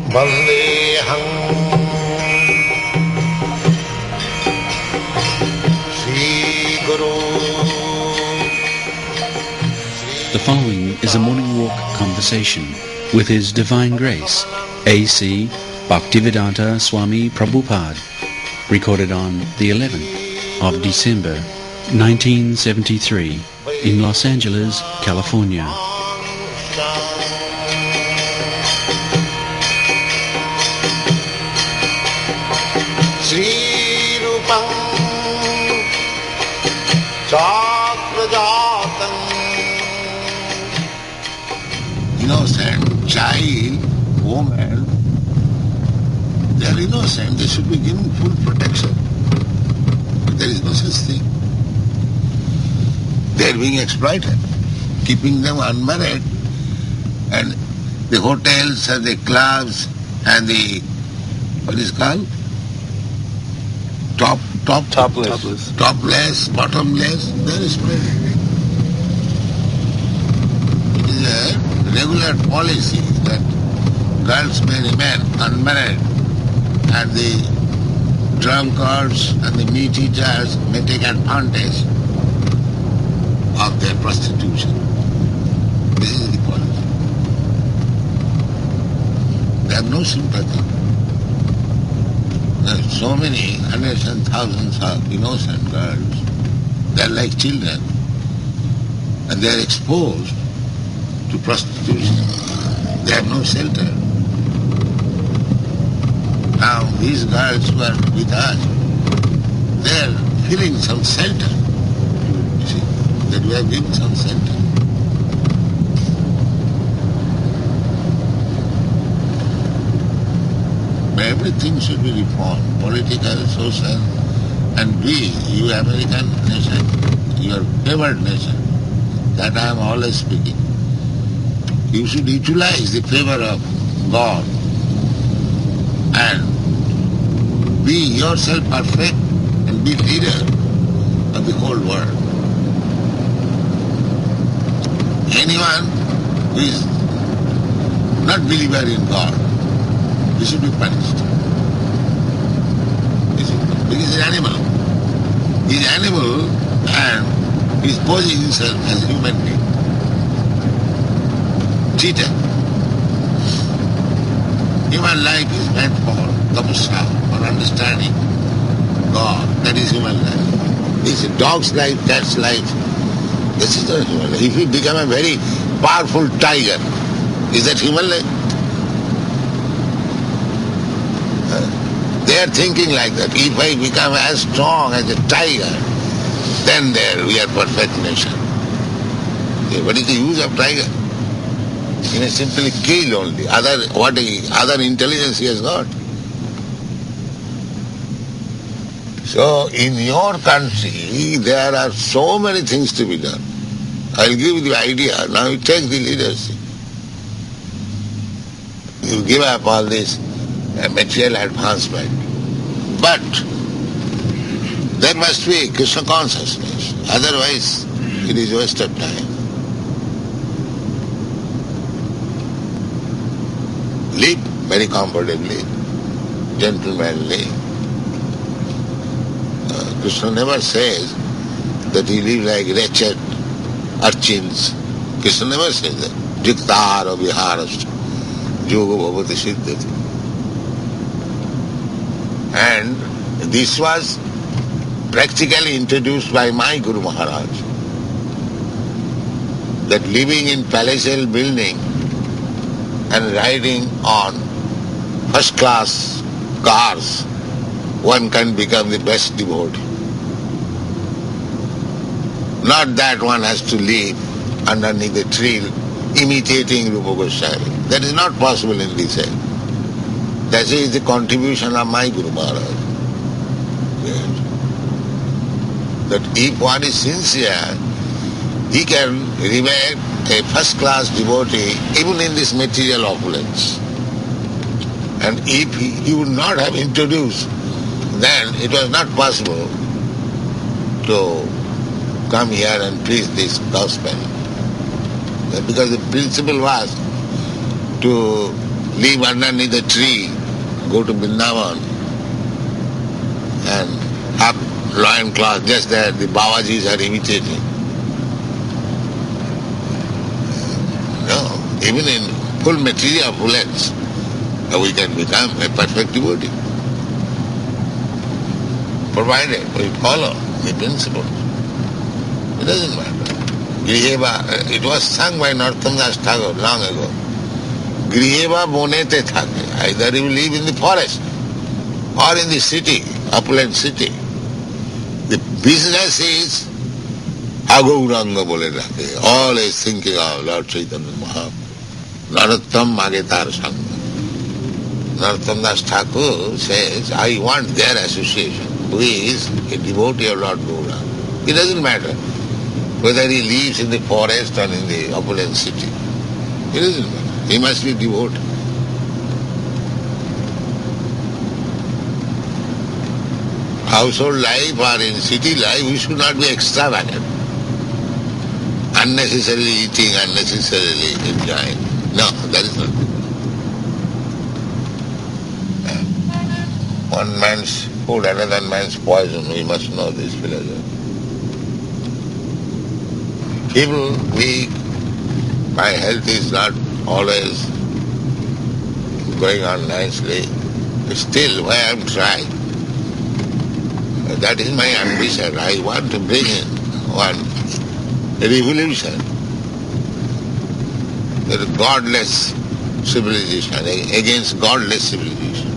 Vandeham Shri Guru. The following is a morning walk conversation with His Divine Grace, A.C. Bhaktivedanta Swami Prabhupada, recorded on the 11th of December, 1973, in Los Angeles, California. Sri Rupam Chakrajatam. Innocent child, woman, they are innocent, they should be given full protection. But there is no such thing. They are being exploited, keeping them unmarried, and the hotels and the clubs and the, what is called? Topless, bottomless, they are spread. It is a regular policy that girls may remain unmarried and the drunkards and the meat eaters may take advantage of their prostitution. This is the policy. They have no sympathy. There are so many hundreds and thousands of innocent girls. They are like children and they are exposed to prostitution. They have no shelter. Now these girls who are with us, they are feeling some shelter. You see, that we have given some shelter. But everything should be reformed, political, social, and we, you American nation, your favored nation, that I am always speaking. You should utilize the favor of God and be yourself perfect and be leader of the whole world. Anyone who is not believer in God, he should be punished. Because he is an animal. He is an animal and he is posing himself as a human being. Cheater. Human life is meant for tapasya, for understanding God. That is human life. It's a dog's life, cat's life. This is not human life. If you become a very powerful tiger, is that human life? They are thinking like that. If I become as strong as a tiger, then there we are perfect nation. What is the use of tiger? He may simply kill only. Other intelligence he has got. So in your country there are so many things to be done. I'll give you the idea. Now you take the leadership. You give up all this material advancement. But there must be Krishna consciousness. Otherwise it is waste of time. Live very comfortably, gentlemanly. Krishna never says that you live like wretched urchins. Krishna never says that. Jiktara viharasta, yoga bhavati siddhati. And this was practically introduced by my Guru Maharaj. That living in palatial building and riding on first-class cars, one can become the best devotee. Not that one has to live underneath the tree imitating Rupa Goswami. That is not possible in this age. That is the contribution of my Guru Maharaj. Yes. That if one is sincere, he can remain a first-class devotee even in this material opulence. And if he would not have introduced, then it was not possible to come here and preach this gospel. Because the principle was to live underneath a tree, go to Vrindavan and have loin cloth just that the Babajis are imitating. No, even in full material opulence, we can become a perfect devotee, provided we follow the principles. It doesn't matter. Griheva, it was sung by Narottam Das Thakur long ago. Griheva bonete thake. Either you live in the forest or in the city, opulent city. The business is Agauranga bole rakhe. Always thinking of Lord Chaitanya Mahaprabhu. Narottam mage tar sangha. Narottam Das Thakur says, I want their association. Who is a devotee of Lord Gauranga. It doesn't matter whether he lives in the forest or in the opulent city. It doesn't matter. He must be devoted. Household life or in city life, we should not be extravagant. Unnecessarily eating, unnecessarily enjoying. No, that is not good. One man's food, another man's poison. We must know this philosophy. People weak, my health is not always going on nicely. Still, why I am trying. That is my ambition. I want to bring in one revolution. The godless civilization, against godless civilization.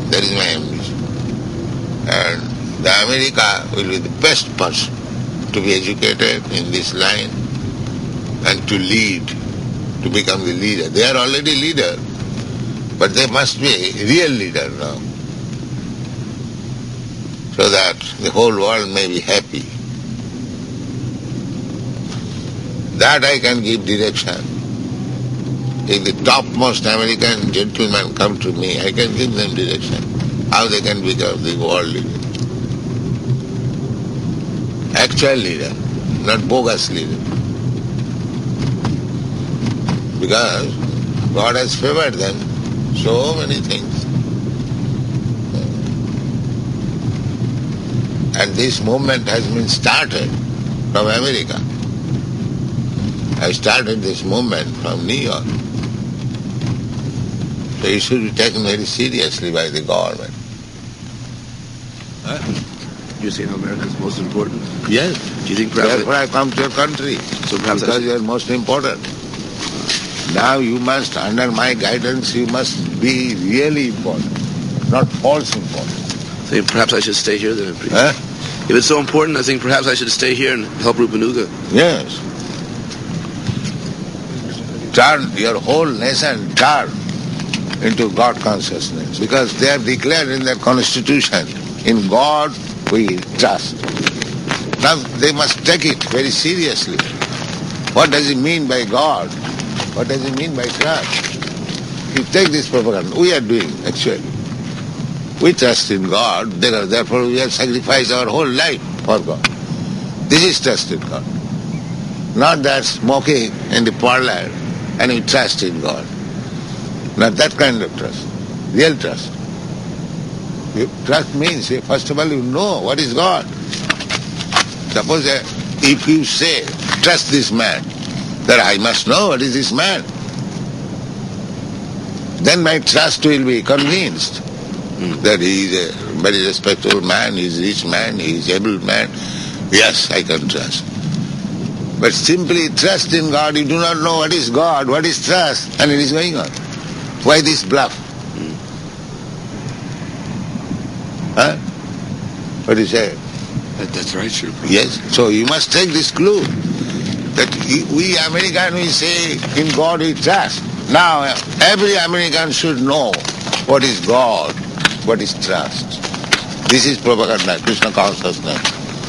That is my ambition. And the America will be the best person to be educated in this line and to lead, to become the leader. They are already leader, but they must be a real leader now, so that the whole world may be happy. That I can give direction. If the topmost American gentlemen come to me, I can give them direction, how they can become the world leader. Actual leader, not bogus leader. Because God has favored them so many things. And this movement has been started from America. I started this movement from New York. So it should be taken very seriously by the government. You're saying America is most important? Yes. Do you think perhaps... Therefore I come to your country. So perhaps because you are most important. Now you must, under my guidance, you must be really important, not false important. So perhaps I should stay here then and preach. Huh? If it's so important, I think perhaps I should stay here and help Rupanuga. Yes. Turn your whole nation, turn into God consciousness, because they have declared in their constitution, in God we trust. Now they must take it very seriously. What does it mean by God? What does it mean by trust? You take this propaganda, we are doing actually. We trust in God, therefore we have sacrificed our whole life for God. This is trust in God. Not that smoking in the parlor and we trust in God. Not that kind of trust. Real trust. Trust means, first of all, you know what is God. Suppose if you say, trust this man, that I must know what is this man, then my trust will be convinced that he is a very respectable man, he is a rich man, he is able man. Yes, I can trust. But simply trust in God, you do not know what is God, what is trust, and it is going on. Why this bluff? Huh? What do you say? That's right, sure. Yes. So you must take this clue that we Americans, we say in God we trust. Now every American should know what is God, what is trust. This is propaganda, Krishna consciousness.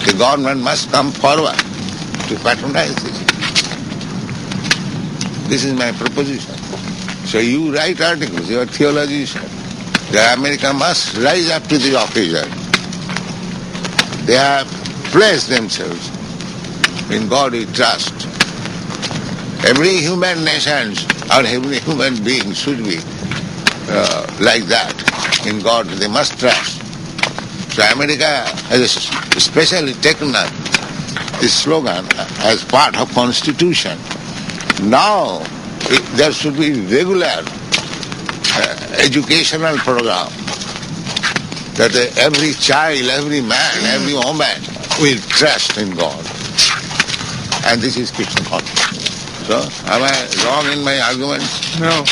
The government must come forward to patronize this. This is my proposition. So you write articles, you are theologian. The America must rise up to the occasion. They have placed themselves in God we trust. Every human nation or every human being should be like that. In God they must trust. So America has especially taken up this slogan as part of Constitution. Now there should be regular educational program that every child, every man, every woman will trust in God. And this is Krishna consciousness. So, am I wrong in my argument? No,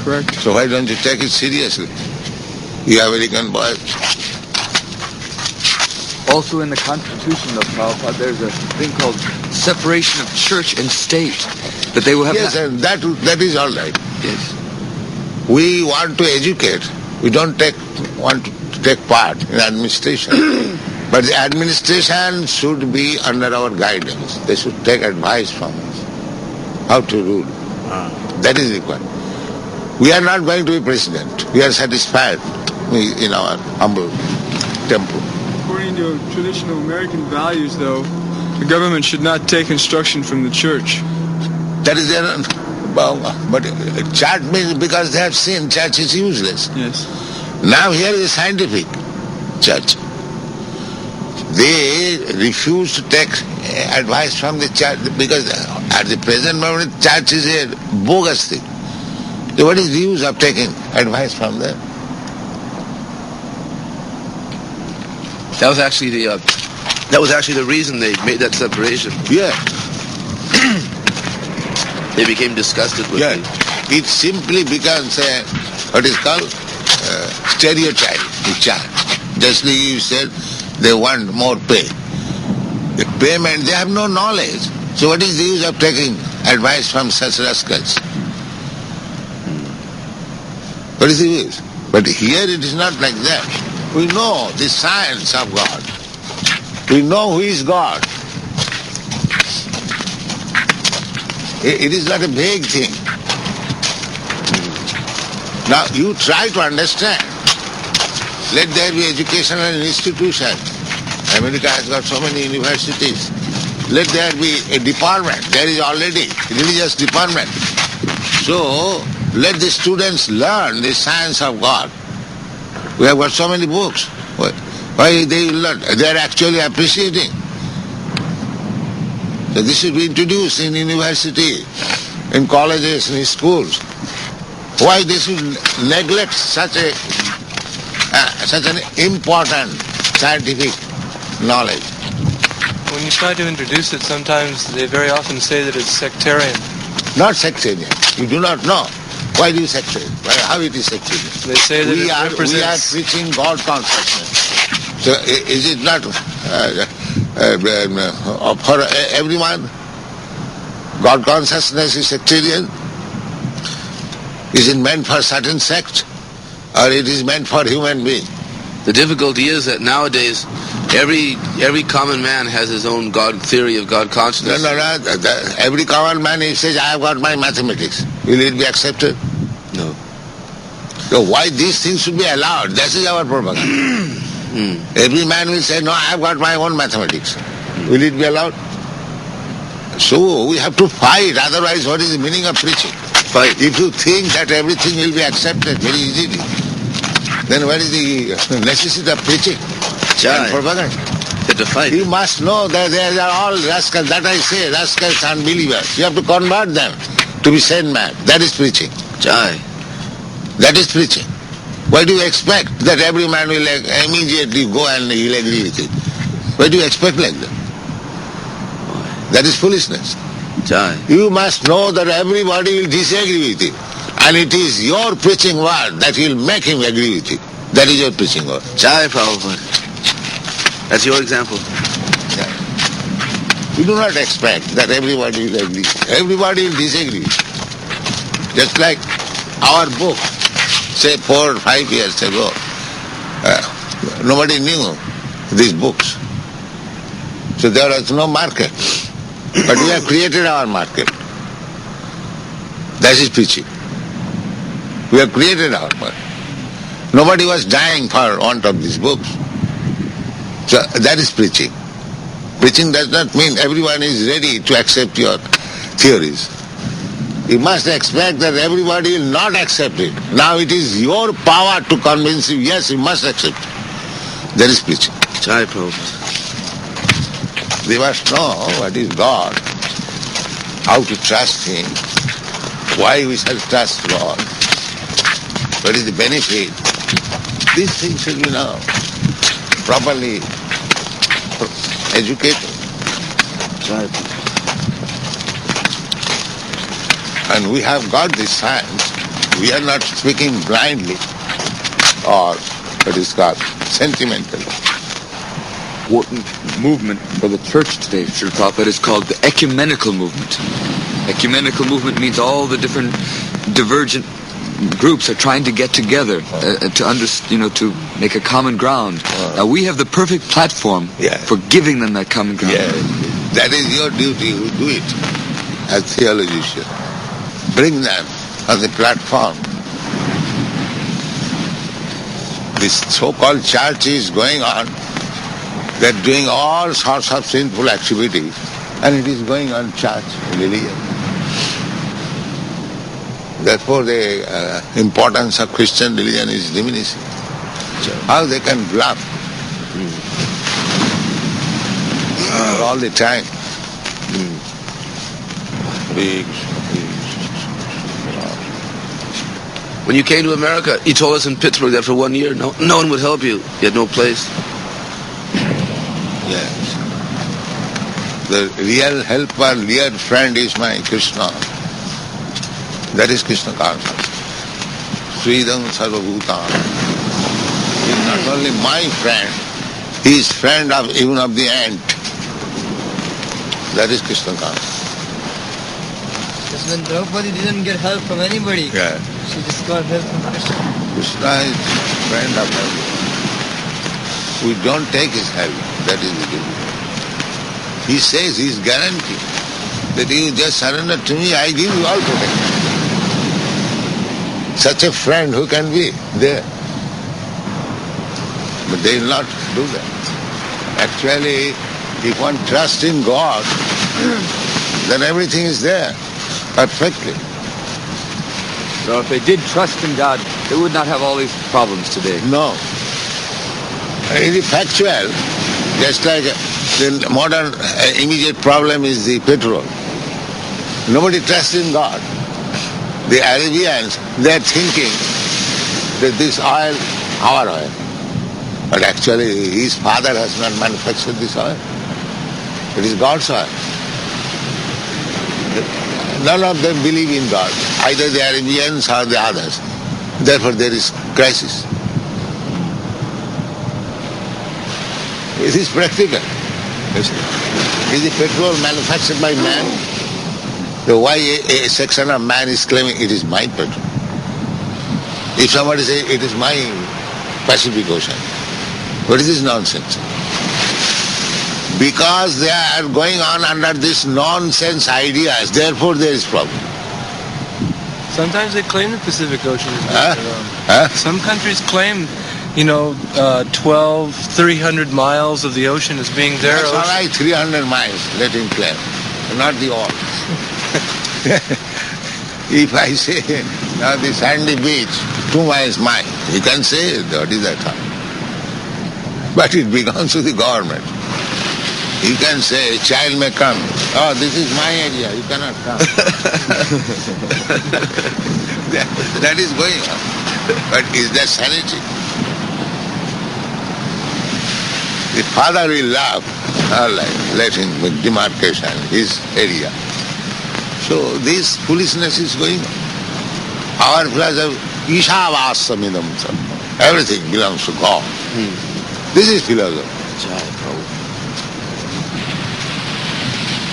correct. So why don't you take it seriously? You American boys. Also in the Constitution of Prabhupada, there's a thing called separation of church and state. That they will have... Yes, and that is all right. Yes. We want to educate. We don't want to take part in administration. But the administration should be under our guidance. They should take advice from us. How to rule. That is required. We are not going to be president. We are satisfied in our humble temple. According to traditional American values, though, the government should not take instruction from the church. That is their... But church means because they have seen church is useless. Yes. Now here is a scientific church. They refuse to take advice from the church because at the present moment church is a bogus thing. So what is the use of taking advice from them? That was actually the reason they made that separation. Yeah. They became disgusted with Yeah. it. It simply becomes what is called stereotype in church. Just like you said, they want more pay. The payment, they have no knowledge. So what is the use of taking advice from such rascals? What is the use? But here it is not like that. We know the science of God. We know who is God. It is not a vague thing. Now you try to understand. Let there be educational institutions. America has got so many universities. Let there be a department. There is already a religious department. So let the students learn the science of God. We have got so many books. Why they will not? They are actually appreciating. So this should be introduced in university, in colleges, in schools. Why they should neglect such an important scientific knowledge? When you try to introduce it, sometimes they very often say that it's sectarian. Not sectarian. You do not know. Why do you sectarian? How it is sectarian? They say that we are represents... preaching God consciousness. So is it not for everyone? God consciousness is sectarian? Is it meant for certain sect? Or it is meant for human being? The difficulty is that nowadays every common man has his own God theory of God consciousness. No. Every common man, he says, I have got my mathematics. Will it be accepted? No. So why these things should be allowed? That is our propaganda. Every man will say, no, I have got my own mathematics. Will it be allowed? So we have to fight. Otherwise, what is the meaning of preaching? Fight. If you think that everything will be accepted very easily, then what is the necessity of preaching and propaganda? To fight. You must know that they are all rascals. That I say, rascals, unbelievers. You have to convert them to be sane man. That is preaching. Jai. That is preaching. Why do you expect that every man will immediately go and he'll agree with it? Why do you expect like that? That is foolishness. Jai. You must know that everybody will disagree with it. And it is your preaching word that will make him agree with it. That is your preaching word. Jai, Prabhupada. That's your example. You do not expect that everybody will agree. Everybody will disagree. Just like our book, say 4 or 5 years ago, nobody knew these books. So there was no market. But we have created our market. That is preaching. We have created our market. Nobody was dying for want of these books. So that is preaching. Preaching does not mean everyone is ready to accept your theories. You must expect that everybody will not accept it. Now it is your power to convince him, yes, you must accept it. That is preaching. Jai Prabhupada. They must know what is God, how to trust Him, why we shall trust God, what is the benefit. These things should be known, properly educated. Jai Prabhupada. And we have got this science. We are not speaking blindly or what is called sentimentally. Important movement for the church today, Srila Prabhupada, is called the ecumenical movement. Ecumenical movement means all the different divergent groups are trying to get together to make a common ground. Now we have the perfect platform for giving them that common ground. Yeah. That is your duty. You do it as theologians. Bring them on the platform. This so-called church is going on. They're doing all sorts of sinful activities, and it is going on church religion. Therefore, the importance of Christian religion is diminishing. How they can bluff all the time. Big. When you came to America, you told us in Pittsburgh that for 1 year, no one would help you. You had no place. Yes. The real helper, real friend is my Krishna. That is Krishna consciousness. Sridham Sarvabhutam. He is not only my friend, he is friend of even of the ant. That is Krishna consciousness. Because when Draupadi didn't get help from anybody, she just got help from Krishna. Krishna is friend of everyone. We don't take his help. That is the duty. He says, he is guaranteed that you just surrender to me, I give you all protection. Such a friend who can be there. But they will not do that. Actually, if one trusts in God, then everything is there, perfectly. So if they did trust in God, they would not have all these problems today. No. It is factual. Just like the modern immediate problem is the petrol. Nobody trusts in God. The Arabians, they are thinking that this oil, our oil. But actually, his father has not manufactured this oil. It is God's oil. None of them believe in God, either the Arabians or the others. Therefore, there is crisis. It is practical. Is the petrol manufactured by man? So why a section of man is claiming it is my petrol? If somebody says it is my Pacific Ocean, what is this nonsense? Because they are going on under this nonsense ideas, therefore there is problem. Sometimes they claim the Pacific Ocean is being their own. Some countries claim, 300 miles of the ocean as being their That's ocean. all right, 300 miles, let him claim, not the all. If I say, now the sandy beach, 2 miles mine, he can say, what is that? But it belongs to the government. You can say, a child may come. Oh, this is my area, you cannot come. that is going on. But is that sanity? The father will love, let him with demarcation, his area. So this foolishness is going on. Our philosophy, Ishavassamidam sarvam. Everything belongs to God. This is philosophy.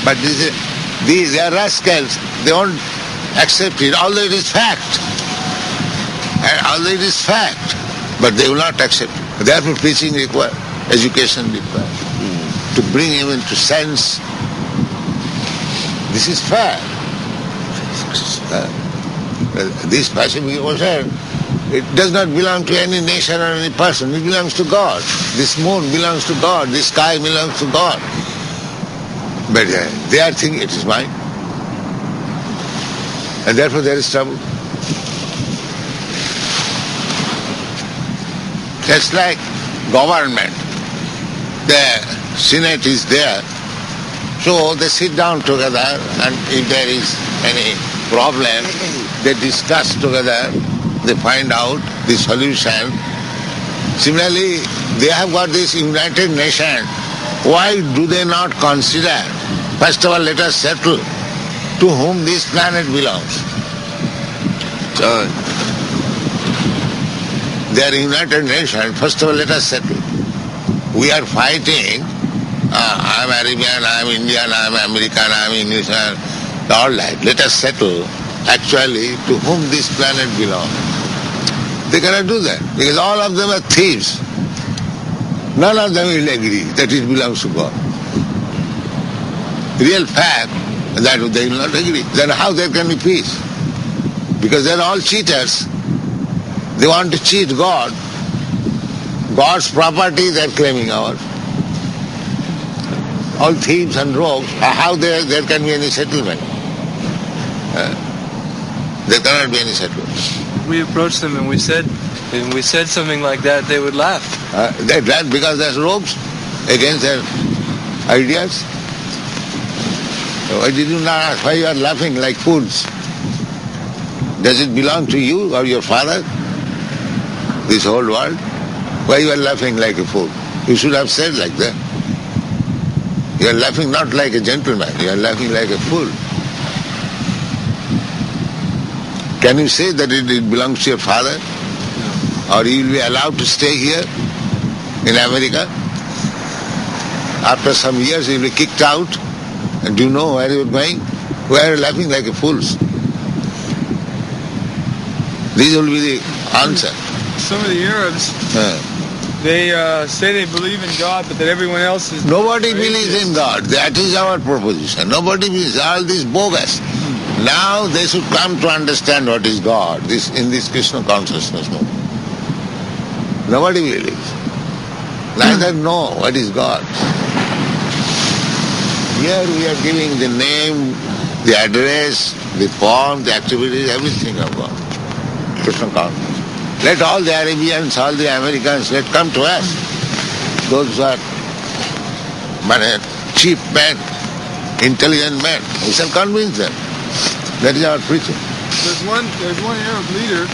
But these are rascals, they won't accept it, although it is fact. And although it is fact, but they will not accept it. Therefore preaching required, education required, to bring him into sense. This is fact. This Pacific Ocean, it does not belong to any nation or any person, it belongs to God. This moon belongs to God, this sky belongs to God. But they are thinking it is mine. And therefore there is trouble. Just like government, the Senate is there, so they sit down together, and if there is any problem, they discuss together, they find out the solution. Similarly, they have got this United Nations. Why do they not consider, first of all, let us settle to whom this planet belongs? They are United Nations. First of all, let us settle. We are fighting. I am Arabian, I am Indian, I am American, I am English, all that. Let us settle actually to whom this planet belongs. They cannot do that because all of them are thieves. None of them will agree that it belongs to God. Real fact that they will not agree. Then how there can be peace? Because they are all cheaters. They want to cheat God. God's property they are claiming ours. All thieves and rogues. How there can be any settlement? There cannot be any settlement. We approached them and we said something like that, they would laugh. They laugh because they're rogues against their ideas. Why did you not ask? Why you are laughing like fools? Does it belong to you or your father? This whole world? Why you are laughing like a fool? You should have said like that. You are laughing not like a gentleman, you are laughing like a fool. Can you say that it belongs to your father? Or you will be allowed to stay here in America? After some years you will be kicked out. And do you know where you are going? Why are you laughing like a fools? This will be the answer. Some of the Arabs, they say they believe in God, but that everyone else is... Nobody believes in God. That is our proposition. Nobody believes. All this bogus. Now they should come to understand what is God in this Krishna consciousness movement. Nobody believes. Neither know what is God. Here we are giving the name, the address, the form, the activities, everything of God. Krishna consciousness. Let all the Arabians, all the Americans, let come to us. Those who are cheap men, intelligent men. We shall convince them. That is our preaching. There's one Arab leader.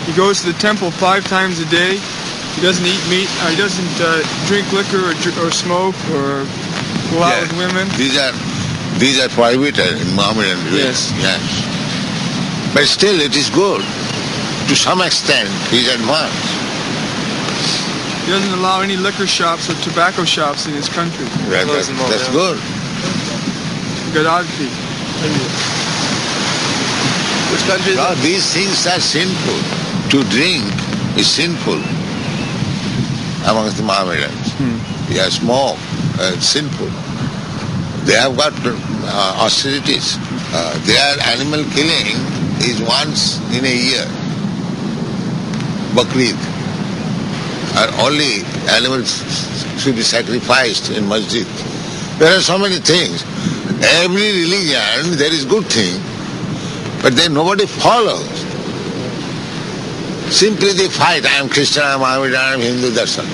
He goes to the temple 5 times a day. He doesn't eat meat. He doesn't drink liquor or smoke or go out with women. These are prohibited in Mohammedan religion. Yes. But still it is good. To some extent, he is advanced. He doesn't allow any liquor shops or tobacco shops in his country. That's good. Gaddafi. Which country is no, these things are sinful. To drink is sinful amongst the Mohammedans. Yeah, smoke, it's sinful. They have got austerities. Their animal killing is once in a year. Bakrid. And only animals should be sacrificed in masjid. There are so many things. Every religion, there is good thing, but then nobody follows. Simply they fight. I am Christian, I am Mohammedan, I am Hindu, that's all.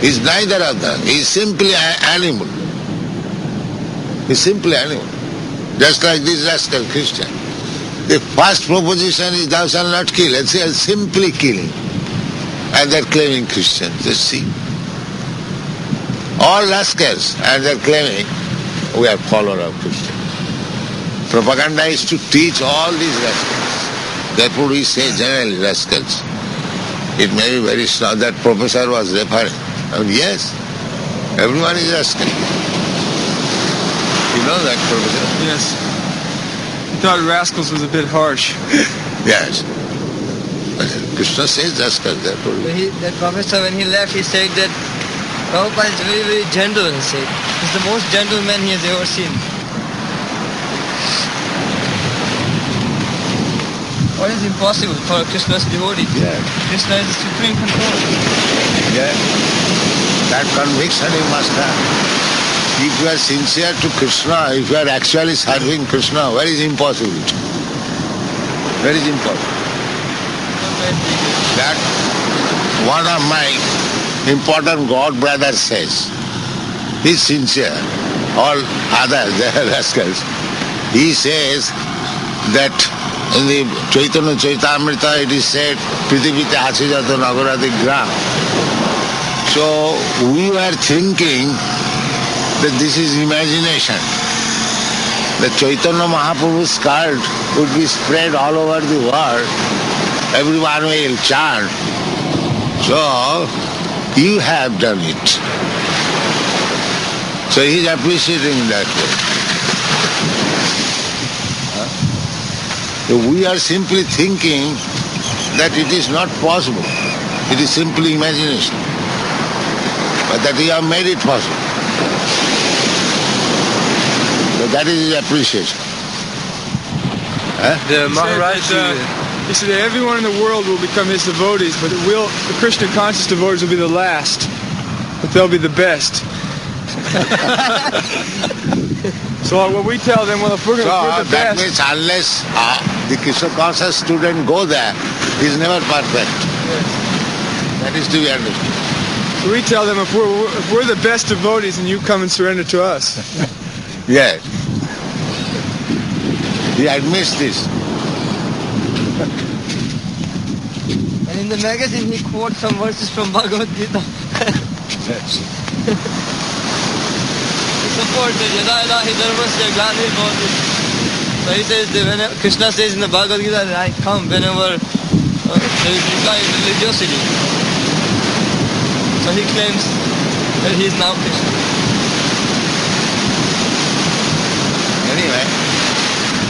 He is neither of them. He is simply an animal. He is simply animal. Just like this rascal Christian. The first proposition is thou shalt not kill. And they are simply killing. And they are claiming Christians. Just see. All rascals, and they are claiming we are followers of Christians. Propaganda is to teach all these rascals. Therefore we say generally rascals. It may be very strong. That professor was referring. I mean, yes, everyone is rascal. You know that, professor? Yes. He thought rascals was a bit harsh. Yes. But Krishna says rascals, therefore. That professor, when he left, he said that Prabhupada is very, very gentle, he said. He's the most gentle man he has ever seen. What is impossible for Krishna's devotee? Yeah. Krishna is the supreme control. Yeah. That conviction you must have. If you are sincere to Krishna, if you are actually serving Krishna, where is impossibility? Very simple. That one of my important God brothers says, he's sincere, all others, they are rascals. He says that in the Chaitanya Chaitamrita it is said, Prithivite Ache Jato Nagaradi Gram. So we were thinking that this is imagination. The Chaitanya Mahaprabhu's cult would be spread all over the world. Everyone will chant. So you have done it. So he is appreciating that way. So we are simply thinking that it is not possible. It is simply imagination. But that you have made it possible. So that is his appreciation. The Maharaj... He said that everyone in the world will become his devotees, but the Krishna conscious devotees will be the last. But they'll be the best. So what we tell them, well, if we're the that best... means unless the Krishna conscious student go there, he is never perfect. Yes. That is to be understood. So we tell them, if we're the best devotees, then you come and surrender to us. Yes. He admits this. And in the magazine he quotes some verses from Bhagavad Gita. Yes. He supports it. Yada yada hi dharmasya glanirvavati. So he says that when Krishna says in the Bhagavad Gita that I come whenever there is decline in religiosity. So he claims that he is now Krishna. Anyway,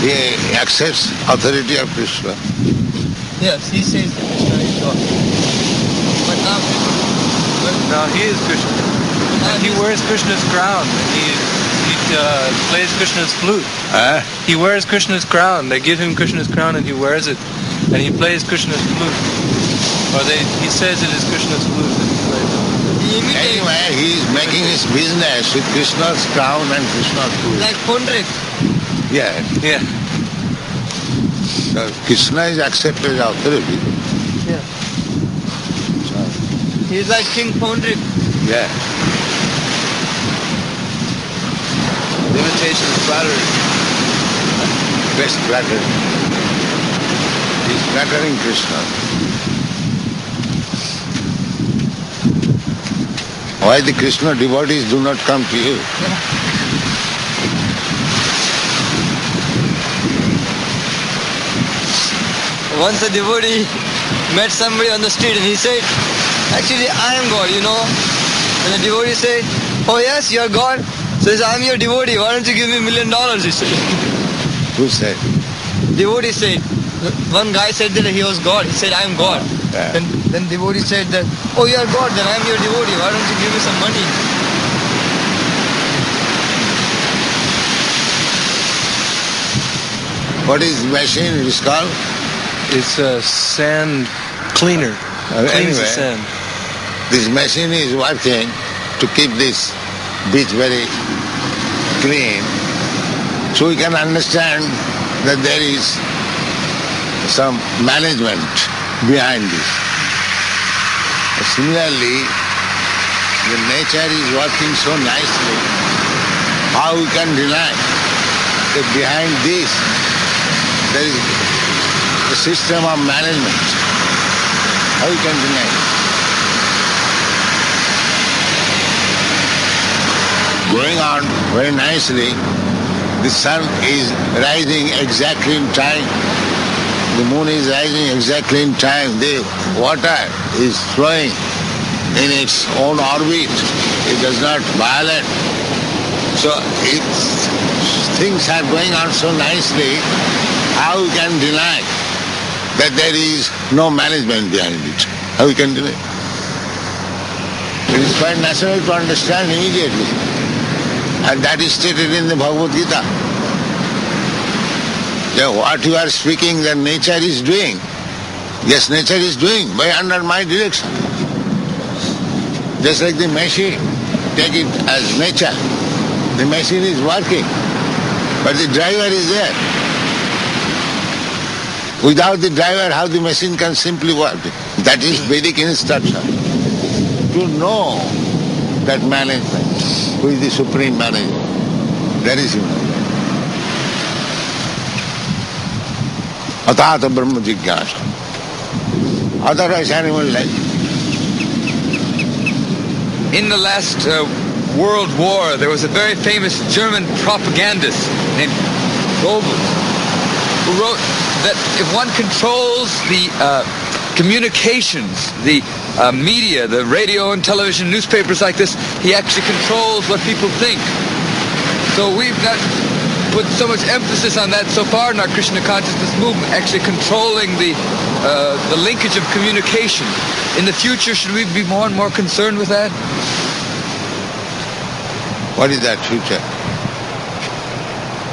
he accepts authority of Krishna. Yes, he says that Krishna is God. But now he is Krishna. And he wears Krishna's crown. He plays Krishna's flute. He wears Krishna's crown. They give him Krishna's crown and he wears it. And he plays Krishna's flute. Or he says it is Krishna's flute that he plays. Anyway, he is making his business with Krishna's crown and Krishna's flute. Like Pondrik. Yeah. Yeah. So Krishna is accepted as authority. Yeah. He is like King Pondrik. Yeah. Imitation of flattery. Best flattery. He is flattering Krishna. Why the Krishna devotees do not come to you? Once a devotee met somebody on the street and he said, actually I am God, you know. And the devotee said, oh yes, you are God. So he said, I am your devotee, why don't you give me $1 million, he said. Who said? Devotee said, one guy said that he was God, he said, I am God. Yeah. Then devotee said that, oh you are God, then I am your devotee, why don't you give me some money? What is machine it is called? It's a sand cleaner. Cleans the sand. This machine is working to keep this beach very clean. So we can understand that there is some management behind this. Similarly, the nature is working so nicely. How we can deny that behind this there is a system of management? How you can deny it? Going on very nicely, the sun is rising exactly in time. The moon is rising exactly in time. The water is flowing in its own orbit. It does not violate. So things are going on so nicely, how you can deny that there is no management behind it? How you can deny? It is quite natural to understand immediately. And that is stated in the Bhagavad Gita. Yeah, what you are speaking that nature is doing. Yes, nature is doing, but under my direction. Just like the machine, take it as nature. The machine is working, but the driver is there. Without the driver, how the machine can simply work? That is Vedic instruction. To know that management, who is the supreme manager, that is human. Atata Brahma Jigyasa. Otherwise animal life. In the last World War, there was a very famous German propagandist named Goebbels, who wrote that if one controls the communications, the media, the radio and television, newspapers like this, he actually controls what people think. So we've not put so much emphasis on that so far in our Krishna consciousness movement, actually controlling the linkage of communication. In the future, should we be more and more concerned with that? What is that future?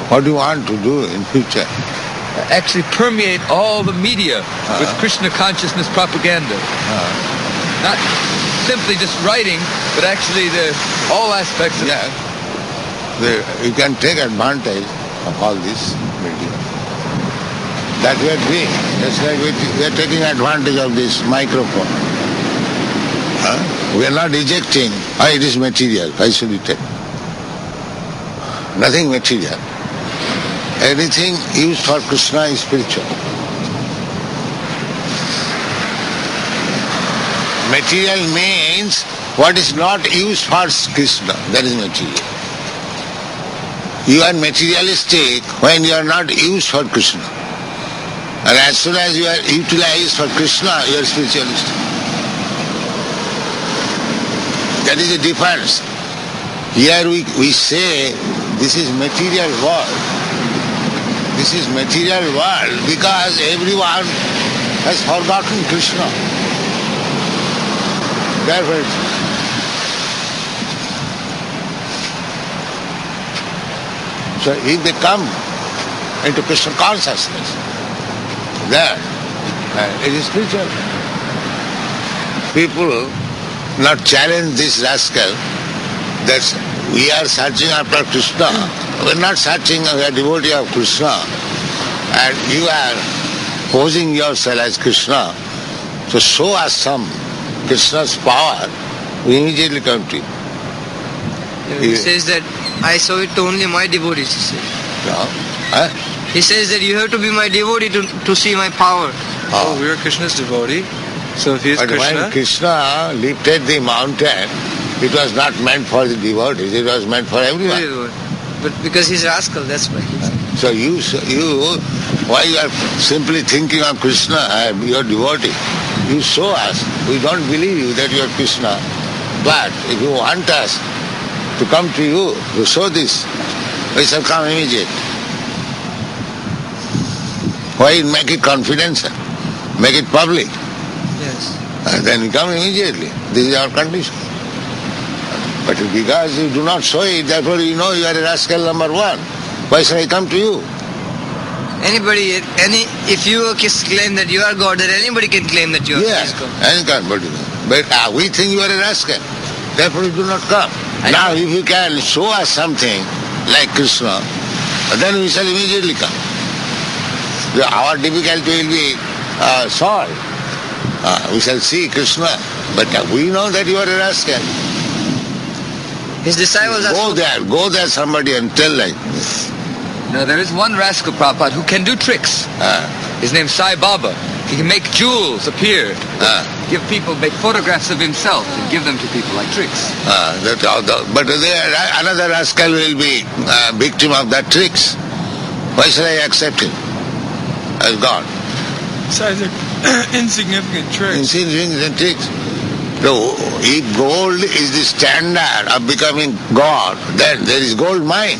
What do you want to do in future? Actually permeate all the media with Krishna consciousness propaganda. Not simply just writing, but actually all aspects of it. You can take advantage of all this media. That we are doing. Just like we are taking advantage of this microphone. We are not rejecting, it is material, why should we take? Nothing material. Anything used for Krishna is spiritual. Material means what is not used for Krishna, that is material. You are materialistic when you are not used for Krishna. And as soon as you are utilized for Krishna, you are spiritualistic. That is the difference. Here we say this is material world. This is material world because everyone has forgotten Krishna. Therefore, so if they come into Krishna consciousness, there it is spiritual. People not challenge this rascal that we are searching after Krishna. We are not searching, we are devotee of Krishna. And you are posing yourself as Krishna. So show us some Krishna's power, we immediately come to you. He says that I saw it to only my devotees, he says. No? He says that you have to be my devotee to see my power. Oh, we are Krishna's devotee. So if he is but Krishna... when Krishna lifted the mountain, it was not meant for the devotees, it was meant for everyone. But because he's rascal, that's why. So you, why you are simply thinking of Krishna, your devotee, you show us. We don't believe you that you are Krishna. But if you want us to come to you, to show this, we shall come immediately. Why make it confidential? Make it public. Yes. And then we come immediately. This is our condition. But because you do not show it, therefore you know you are a rascal number one. Why shall I come to you? Anybody, if you claim that you are God, then anybody can claim that you are God. Any can, but we think you are a rascal. Therefore you do not come. Now if you can show us something like Krishna, then we shall immediately come. Our difficulty will be solved. We shall see Krishna, but we know that you are a rascal. His disciples Go there somebody and tell like this. Now there is one rascal, Prabhupada, who can do tricks. His name's Sai Baba. He can make jewels appear. Give people, make photographs of himself and give them to people like tricks. But another rascal will be victim of that tricks. Why shall I accept him as God? Besides insignificant tricks. Insignificant tricks. So if gold is the standard of becoming God, then there is gold mine.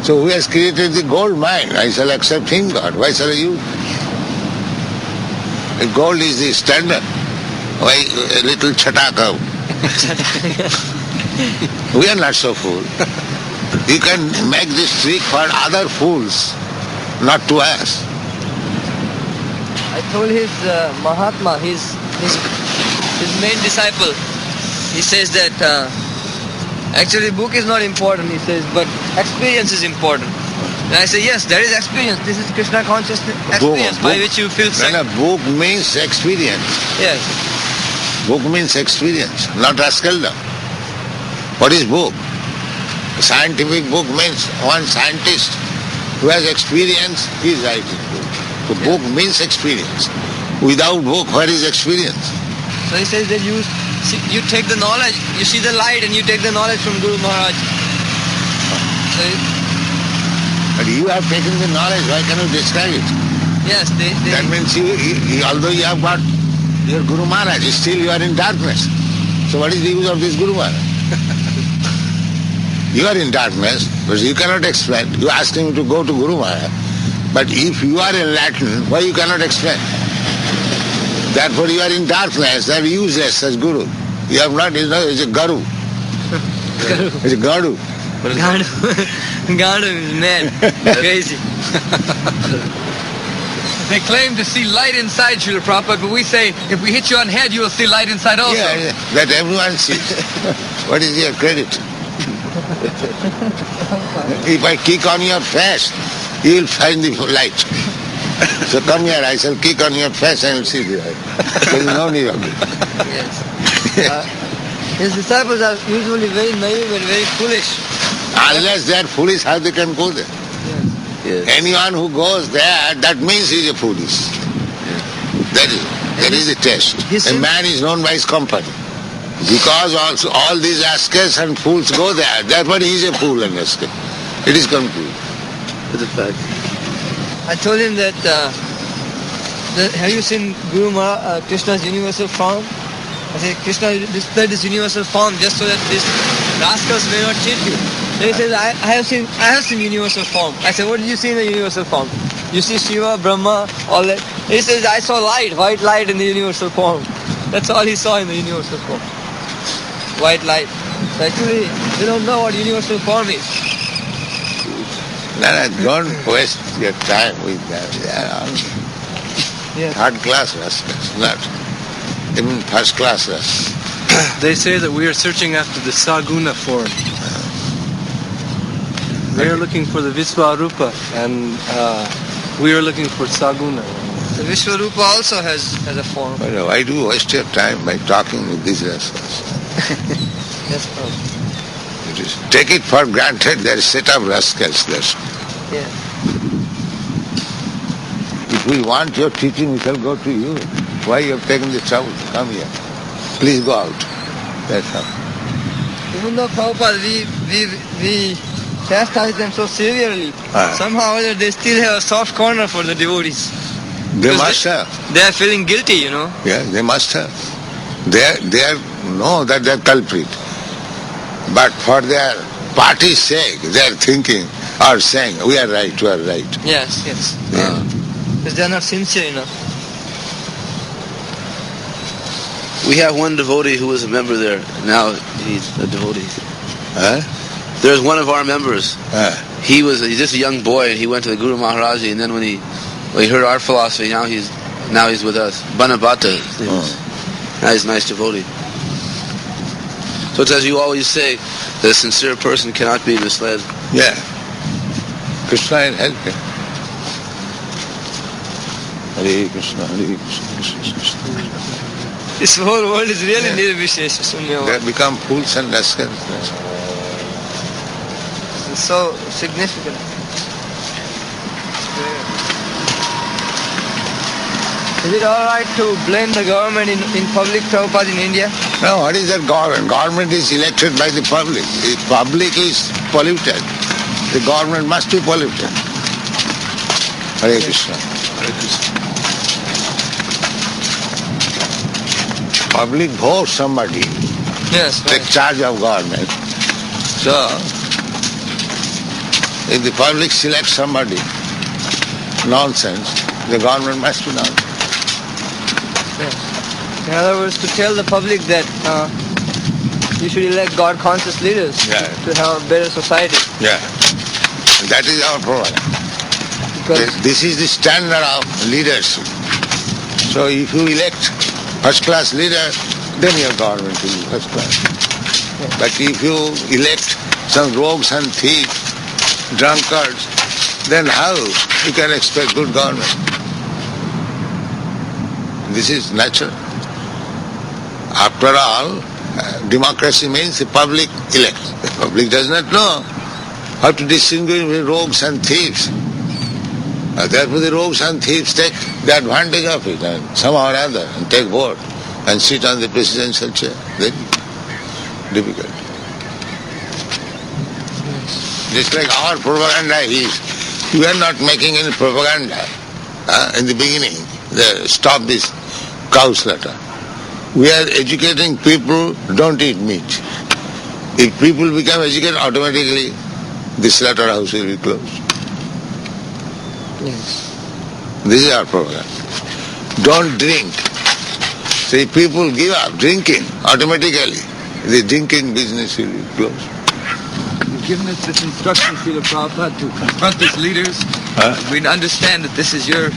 So who has created the gold mine? I shall accept him God. Why shall I use? If gold is the standard, why a little chataka? We are not so fool. You can make this trick for other fools, not to us. I told his Mahatma, his main disciple, he says that actually book is not important, he says, but experience is important. And I say, yes, that is experience. This is Krishna consciousness experience by which you feel sick. When a book means experience. Yes. Book means experience, not rascaldom. What is book? A scientific book means one scientist who has experience, he is writing book. So book means experience. Without book, where is experience? So he says that you take the knowledge, you see the light and you take the knowledge from Guru Maharaj. So but you have taken the knowledge, why cannot you describe it? yes, That means although you have got your Guru Maharaj, still you are in darkness. So what is the use of this Guru Maharaj? You are in darkness, but you cannot explain. You ask him to go to Guru Maharaj. But if you are enlightened, why you cannot explain? Therefore you are in darkness, they are useless as Guru. You have not, it's a Guru. It's a Gadu. Gadu is mad, crazy. They claim to see light inside, Srila Prabhupada, but we say, if we hit you on the head, you will see light inside also. Yeah, that everyone sees. What is your credit? If I kick on your face, you will find the light. So come here, I shall kick on your face and you'll see the light. There is no need of it. Yes. His disciples are usually very naive and very foolish. Unless they are foolish, how they can go there? Yes. Anyone who goes there, that means he is a foolish. That is the test. A man is known by his company. Because also all these rascals and fools go there, therefore he is a fool and rascal. It is concluded. It's a fact. I told him that, have you seen Krishna's universal form? I said, Krishna displayed this universal form just so that these rascals may not cheat you. Then he says, I have seen universal form. I said, what did you see in the universal form? You see Shiva, Brahma, all that. He says, I saw light, white light in the universal form. That's all he saw in the universal form. White light. So actually, they don't know what universal form is. No, don't waste your time with that. They are third class rascals, not even first class rascals. They say that we are searching after the Saguna form. They are looking for the Visvarupa, and we are looking for Saguna. The Vishwarupa also has a form. Well, why do you waste your time by talking with these rascals? Yes, Take it for granted there is set of rascals there. yeah. If we want your teaching, we shall go to you. Why you have taken the trouble to come here? Please go out. That's all. Even though Prabhupada, we chastise them so severely, somehow or other they still have a soft corner for the devotees. They must have. They are feeling guilty, you know. Yeah, they must have. They know that they are culprit. But for their party's sake, they are thinking or saying, we are right, we are right. Yes. Because they are not sincere enough. We have one devotee who was a member there. Now he's a devotee. There's one of our members. He's just a young boy, and he went to the Guru Maharaj, and then when he heard our philosophy, now he's with us. Banabhata. Now he's a nice devotee. So it's as you always say, that a sincere person cannot be misled. Yeah. Krishna will help him. Hare Krishna, Hare Krishna, Krishna Krishna. This whole world is really nirvishesha. They have become fools and rascals. It's so significant. Is it alright to blame the government in public, Prabhupada, in India? No, what is that government? Government is elected by the public. If public is polluted, the government must be polluted. Hare Krishna. Hare Krishna. Public votes somebody. Yes. Take charge of government. So, if the public selects somebody, nonsense, the government must be nonsense. In other words, to tell the public that you should elect God-conscious leaders to have a better society. Yeah. That is our problem. Because this is the standard of leadership. So if you elect first-class leader, then your government will be first class. But if you elect some rogues and thieves, drunkards, then how you can expect good government? This is natural. After all, democracy means the public elects. The public does not know how to distinguish between rogues and thieves. Therefore the rogues and thieves take the advantage of it and somehow or other and take vote and sit on the presidential chair. Very difficult. Just like our propaganda is, we are not making any propaganda. In the beginning, stop this cow slaughter. We are educating people, don't eat meat. If people become educated, automatically the slaughterhouse will be closed. Yes. This is our program. Don't drink. So if people give up drinking, automatically the drinking business will be closed. You've given us this instruction, Srila Prabhupada, to confront these leaders. We understand that this is your